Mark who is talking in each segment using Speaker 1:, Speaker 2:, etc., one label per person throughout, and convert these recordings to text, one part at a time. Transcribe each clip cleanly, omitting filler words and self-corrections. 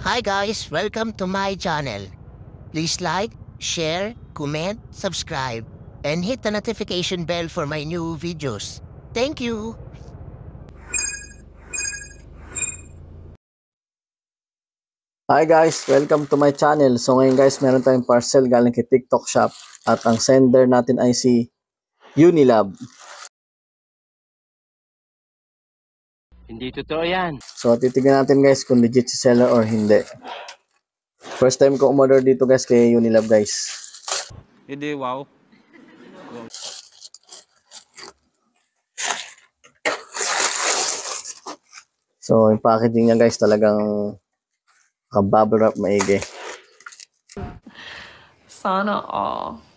Speaker 1: Hi guys, welcome to my channel. Please like, share, comment, subscribe, and hit the notification bell for my new videos. Thank you!
Speaker 2: Hi guys, welcome to my channel. So ngayon guys, meron tayong parcel galing kay TikTok Shop at ang sender natin ay si Unilab.
Speaker 3: Hindi totoo yan.
Speaker 2: So titignan natin guys kung legit si seller or hindi. First time ko umorder dito guys kay Unilab guys.
Speaker 3: Hindi, wow.
Speaker 2: So yung packaging niya guys talagang bubble wrap maigi.
Speaker 4: Sana all.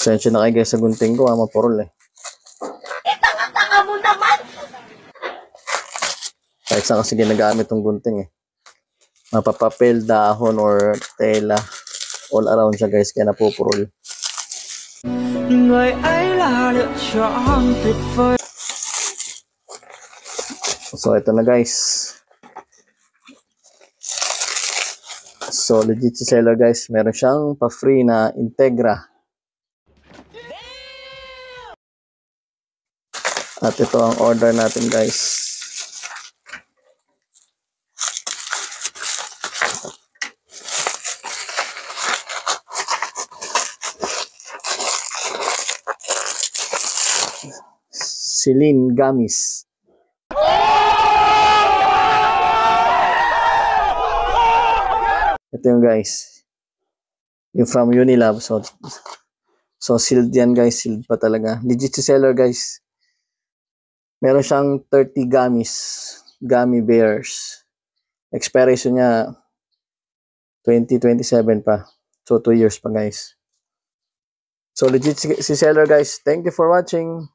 Speaker 2: Sensya na kayo guys sa gunting ko, mapurol eh.
Speaker 4: Tanga mo naman!
Speaker 2: Kahit saan kasi ginagamit tong gunting eh. Mapapapel, dahon or tela. All around siya guys kaya napupurol.
Speaker 5: Người ấy là lựa chọn tuyệt vời.
Speaker 2: So ito na guys. So legit si seller guys, meron siyang pa-free na Integra. At ito ang order natin guys. Celine Gamis. Ito yung guys. Yung from Unilab. So sealed yan guys. Sealed pa talaga. Legit si seller guys. Meron siyang 30 gummies. Gummy bears. Expiration niya 2027 pa. So 2 years pa guys. So legit si seller guys. Thank you for watching.